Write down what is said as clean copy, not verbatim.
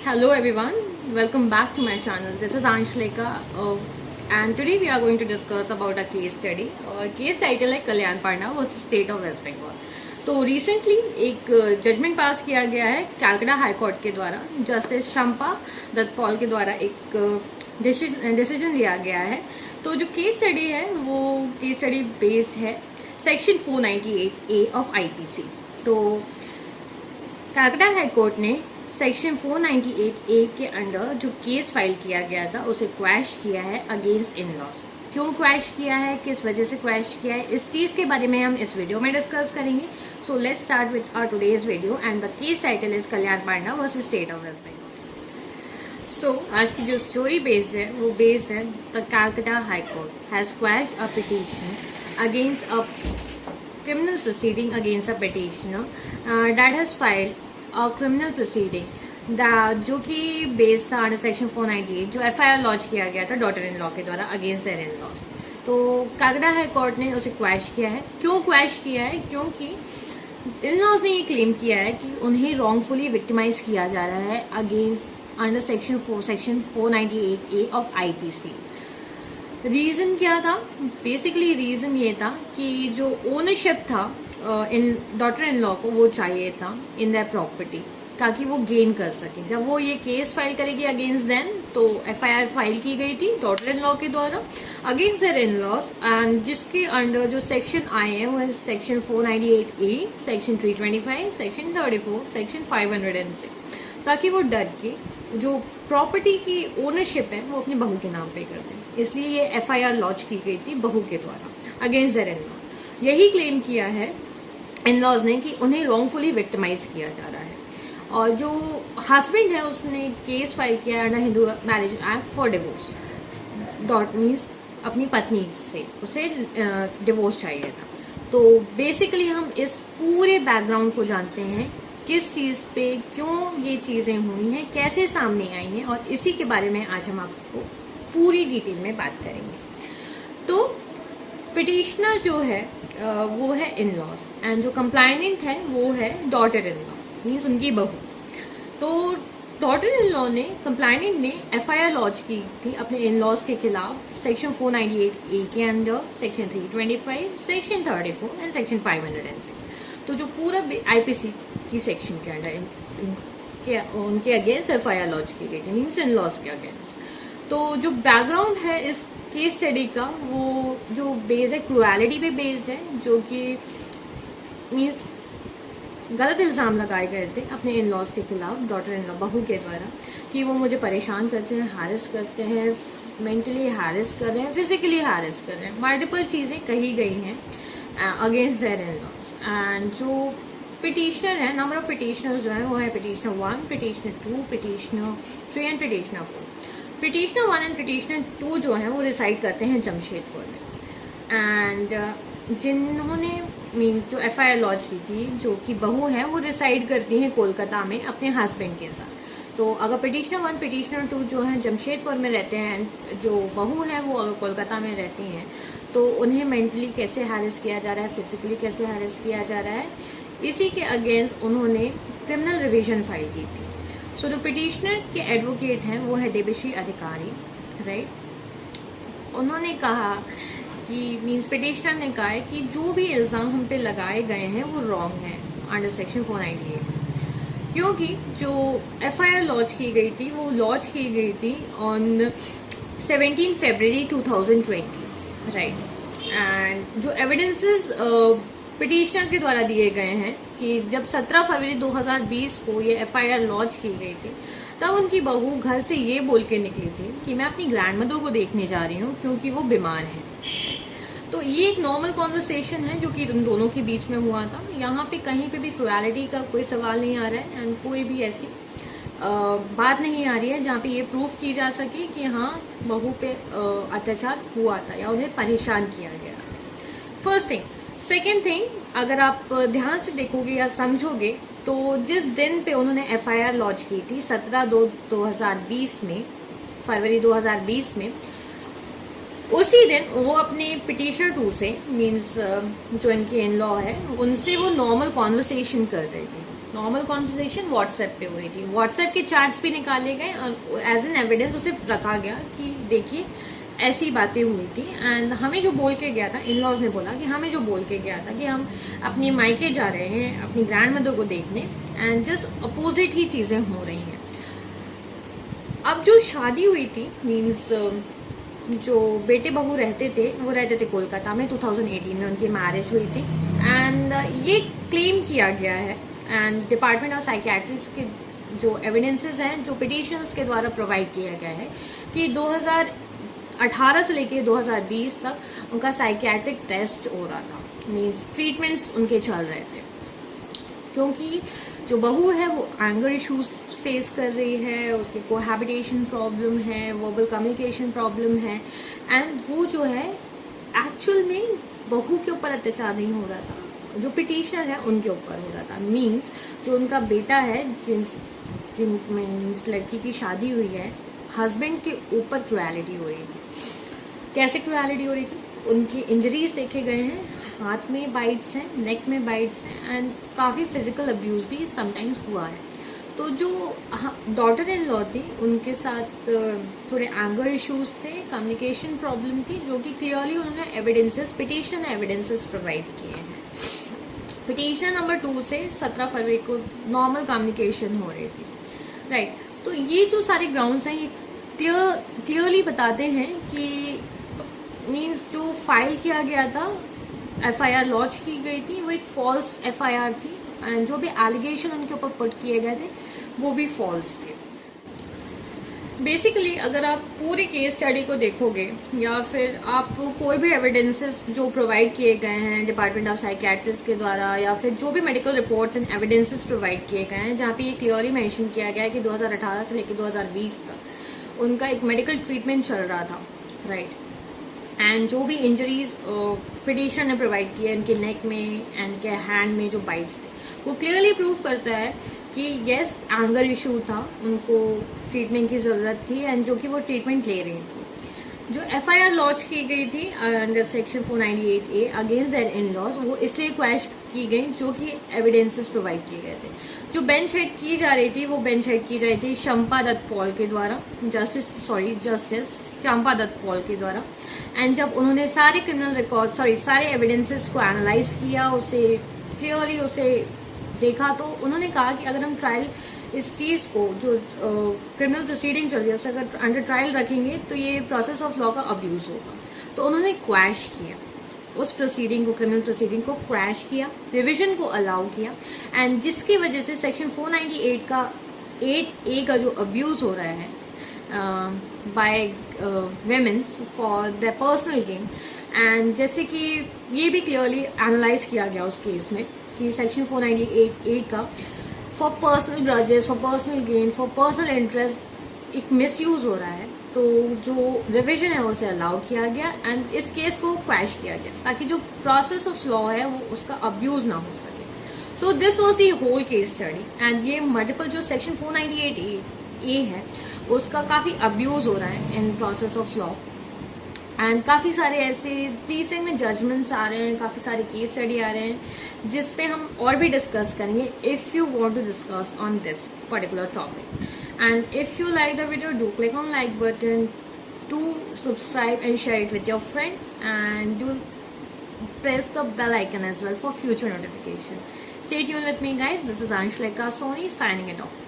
Hello everyone, welcome back to my channel. This is Anshleka and today we are going to discuss about a case study. Case title है Kalyan Panda versus state of West Bengal. तो recently एक judgement पास किया गया है Calcutta high court के द्वारा. Justice Shampa Dutt Paul के द्वारा एक डिसीजन लिया गया है. तो जो केस स्टडी है वो केस स्टडी बेस्ड है सेक्शन 498A ऑफ IPC. तो कलकत्ता हाई कोर्ट ने सेक्शन 498A के अंडर जो केस फाइल किया गया था उसे क्वैश किया है अगेंस्ट इन लॉस. क्यों क्वैश किया है, किस वजह से क्वैश किया है, इस चीज़ के बारे में हम इस वीडियो में डिस्कस करेंगे. So let's start with our today's video and the case title is Kalyan Panda versus state of West Bengal. So आज की जो स्टोरी बेस्ड है वो बेस्ड है the Calcutta high court has quash a petition against a criminal proceeding against a petitioner that has filed a criminal proceeding जो कि based था under section 498 जो FIR लॉन्च किया गया था डॉटर इन लॉ के द्वारा अगेंस्ट देयर इन लॉस. तो कलकत्ता हाई कोर्ट ने उसे क्वैश किया है. क्यों क्वैश किया है? क्योंकि इन लॉज ने ये क्लेम किया है कि उन्हें रॉन्गफुली विक्टिमाइज किया जा रहा है against under section 498A of IPC. Reason क्या था? बेसिकली रीज़न ये था कि जो ओनरशिप था इन डॉटर इन लॉ को वो चाहिए था इन दैट प्रॉपर्टी ताकि वो गेन कर सकें. जब वो ये केस फाइल करेगी अगेंस्ट देन तो FIR फाइल की गई थी डॉटर इन लॉ के द्वारा against their in laws and जिसके अंडर जो सेक्शन आए हैं वो है section 498A, section 325, section 34, section 506 ताकि वो डर के जो प्रॉपर्टी की ओनरशिप है वो अपनी बहू के नाम पे कर दें. इसलिए ये FIR लॉन्च की गई थी बहू के द्वारा अगेंस्ट देयर इन लॉज. यही क्लेम किया है इन लॉज ने कि उन्हें रॉन्गफुली विक्टिमाइज किया जा रहा है. और जो हस्बैंड है उसने केस फाइल किया under Hindu marriage act for divorce. Dot means अपनी पत्नी से उसे डिवोर्स चाहिए था. तो बेसिकली हम इस पूरे बैकग्राउंड को जानते हैं किस चीज़ पे क्यों ये चीज़ें हुई हैं, कैसे सामने आई हैं, और इसी के बारे में आज हम आपको पूरी डिटेल में बात करेंगे. तो पिटिशनर जो है वो है इन लॉस एंड जो कंप्लाइनेंट है वो है डॉटर इन लॉ मीन्स उनकी बहू. तो डॉटर इन लॉ ने कंप्लाइनेंट ने FIR लॉन्च की थी अपने इन लॉज के खिलाफ सेक्शन 498A के under, section 325, section 34 and section 506. तो जो पूरा IPC की सेक्शन के अंडर उनके अगेंस्ट FIR लॉन्च की गई थी मीन्स इन लॉज के अगेंस्ट. तो जो बैकग्राउंड है इस केस स्टडी का वो जो बेस है क्रुएलिटी पे बेस्ड है, जो कि मीन्स गलत इल्ज़ाम लगाए गए थे अपने इन लॉज के खिलाफ डॉटर इन लॉ बहू के द्वारा कि वो मुझे परेशान करते हैं, हैरेस करते हैं, मेंटली हैरेस कर रहे हैं, फिजिकली हैरेस कर रहे हैं. मल्टीपल चीज़ें कही गई हैं against their in laws. And जो पिटिशनर है, नंबर ऑफ पिटिशनर्स जो हैं वो है petitioner 1, petitioner 2, petitioner 3 and petitioner 4. Petitioner 1 and petitioner 2 जो हैं वो रिसाइड करते हैं जमशेदपुर में. एंड जिन्होंने मीन्स जो FIR लॉन्च की थी जो कि बहू हैं वो रिसाइड करती हैं कोलकाता में अपने हस्बैंड के साथ. तो अगर पिटिशनर 1, पिटिशनर 2 जो हैं जमशेदपुर में रहते हैं एंड जो बहू हैं वो अगर कोलकाता में रहती हैं तो उन्हें मेंटली कैसे हैरेस किया जा रहा है, फिजिकली कैसे हैरेस किया जा रहा है, इसी के अगेंस्ट उन्होंने क्रिमिनल रिविजन फाइल की थी. सो जो पिटिशनर के एडवोकेट हैं वो है देबश्री अधिकारी, राइट. उन्होंने कहा कि मीन्स पिटिशनर ने कहा है कि जो भी इल्ज़ाम हम पे लगाए गए हैं वो रॉन्ग है अंडर सेक्शन 498. क्योंकि जो FIR लॉन्च की गई थी वो लॉन्च की गई थी ऑन 17 फरवरी 2020, राइट. एंड जो एविडेंसेस पिटिशनर के द्वारा दिए गए हैं कि जब 17 फरवरी 2020 को ये FIR लॉन्च की गई थी तब उनकी बहू घर से ये बोल के निकली थी कि मैं अपनी ग्रैंड मदर को देखने जा रही हूँ क्योंकि वो बीमार है. तो ये एक नॉर्मल कॉन्वर्सेशन है जो कि उन दोनों के बीच में हुआ था. यहाँ पे कहीं पे भी क्रुएलिटी का कोई सवाल नहीं आ रहा है एंड कोई भी ऐसी बात नहीं आ रही है जहाँ पे ये प्रूफ की जा सके कि हाँ बहू पे अत्याचार हुआ था या उन्हें परेशान किया गया. First thing. सेकेंड थिंग, अगर आप ध्यान से देखोगे या समझोगे तो जिस दिन पे उन्होंने FIR लॉन्च की थी 17/2/2020 में, फरवरी 2020 में, उसी दिन वो अपने पिटिशनर 2 से मीन्स जो इनके इन लॉ है उनसे वो नॉर्मल कॉन्वर्सेशन कर रहे थे. नॉर्मल कॉन्वर्सेशन व्हाट्सएप पे हो रही थी, व्हाट्सएप के चैट्स भी निकाले गए और एज एन एविडेंस उसे रखा गया कि देखिए ऐसी बातें हुई थी। एंड हमें जो बोल के गया था, इन लॉज ने बोला कि हमें जो बोल के गया था कि हम अपने मायके जा रहे हैं अपनी ग्रैंड मदर को देखने, एंड जस्ट अपोजिट ही चीज़ें हो रही हैं। अब जो शादी हुई थी, मीन्स जो बेटे बहू रहते थे वो रहते थे कोलकाता में, 2018 में उनकी मैरिज हुई थी। एंड ये क्लेम किया गया है एंड डिपार्टमेंट ऑफ साइकियाट्रिस्ट के जो एविडेंसेस हैं, जो पिटिशंस के द्वारा प्रोवाइड किया गया है कि 2018 से लेके 2020 तक उनका साइकियाट्रिक टेस्ट हो रहा था, मीन्स ट्रीटमेंट्स उनके चल रहे थे, क्योंकि जो बहू है वो एंगर इश्यूज फेस कर रही है, उसकी कोहैबिटेशन प्रॉब्लम है, वर्बल कम्युनिकेशन प्रॉब्लम है, एंड वो जो है एक्चुअल में बहू के ऊपर अत्याचार नहीं हो रहा था, जो पिटिशनर है उनके ऊपर हो रहा था। मीन्स जो उनका बेटा है जिनमें मीन्स लड़की की शादी हुई है, हस्बैंड के ऊपर क्रुएलिटी हो रही थी। कैसे क्रुएलिटी हो रही थी? उनकी इंजरीज देखे गए हैं, हाथ में बाइट्स हैं, नेक में बाइट्स हैं, एंड काफ़ी फिजिकल अब्यूज़ भी समटाइम्स हुआ है। तो जो डॉटर इन लॉ थी उनके साथ थोड़े एंगर इश्यूज थे, कम्युनिकेशन प्रॉब्लम थी, जो कि क्लियरली उन्होंने एविडेंसेस, पिटीशन एविडेंसेस प्रोवाइड किए हैं। पिटीशन नंबर 2 से 17 फरवरी को नॉर्मल कम्युनिकेशन हो रही थी, राइट। तो ये जो सारे ग्राउंड्स हैं ये क्लियरली बताते हैं कि मीन्स जो फाइल किया गया था, एफआईआर लॉन्च की गई थी, वो एक फॉल्स एफआईआर थी, एंड जो भी एलिगेशन उनके ऊपर पुट किए गए थे वो भी फॉल्स थे। बेसिकली अगर आप पूरे केस स्टडी को देखोगे या फिर आप कोई भी एविडेंसेस जो प्रोवाइड किए गए हैं डिपार्टमेंट ऑफ साइकियाट्रिस्ट के द्वारा, या फिर जो भी medical reports and evidences provide किए गए हैं, जहाँ पे ये क्लियरली मेंशन किया गया है कि 2018 से लेकर 2020 तक उनका एक मेडिकल ट्रीटमेंट चल रहा था, राइट। एंड जो भी इंजरीज पिटिशन ने प्रोवाइड किए उनके नेक में एंड के हैंड में जो बाइट्स थे, वो क्लियरली प्रूव करता है कि येस एंगर इशू था, उनको ट्रीटमेंट की ज़रूरत थी, एंड जो कि वो ट्रीटमेंट ले रही थी। जो एफआईआर लॉन्च की गई थी under section 498A against their in laws, वो इसलिए क्वैश की गई जो कि एविडेंसेस प्रोवाइड किए गए थे। जो बेंच हेड की जा रही थी वो बेंच हेड की जा रही थी शंपा दत्त पॉल के द्वारा, जस्टिस शंपा दत्त पॉल के द्वारा। एंड जब उन्होंने सारे क्रिमिनल रिकॉर्ड सारे एविडेंसेस को एनालाइज किया, उसे क्लियरली उसे देखा, तो उन्होंने कहा कि अगर हम ट्रायल इस चीज़ को जो क्रिमिनल प्रोसीडिंग चल रही है उसे अगर अंडर ट्रायल रखेंगे तो ये प्रोसेस ऑफ लॉ का अब्यूज़ होगा। तो उन्होंने क्वैश किया उस प्रोसीडिंग को, क्रिमिनल प्रोसीडिंग को क्रैश किया, रिविजन को अलाउ किया, एंड जिसकी वजह से सेक्शन 498 का 8A का जो अब्यूज़ हो रहा है by womens for the personal gain, and जैसे कि ये भी क्लियरली एनालाइज किया गया उस केस में कि सेक्शन 498A का for personal grudges, for personal gain, for personal interest एक मिसयूज़ हो रहा है। तो जो रिविजन है उसे अलाउ किया गया एंड इस केस को क्वैश किया गया ताकि जो प्रोसेस ऑफ लॉ है वो उसका अब्यूज़ ना हो सके। So this was the whole case study, and ये मल्टीपल जो सेक्शन 498A है उसका काफ़ी अब्यूज़ हो रहा है in process of law, and काफ़ी सारे ऐसे रिसेंट में जजमेंट्स आ रहे हैं, काफ़ी सारे केस स्टडी आ रहे हैं जिस पे हम और भी डिस्कस करेंगे if you want to discuss on this particular topic. And if you like the video, do click on like button, to subscribe and share it with your friend, and do press the bell icon as well for future notification. Stay tuned with me guys, this is Anshulika Soni signing it off.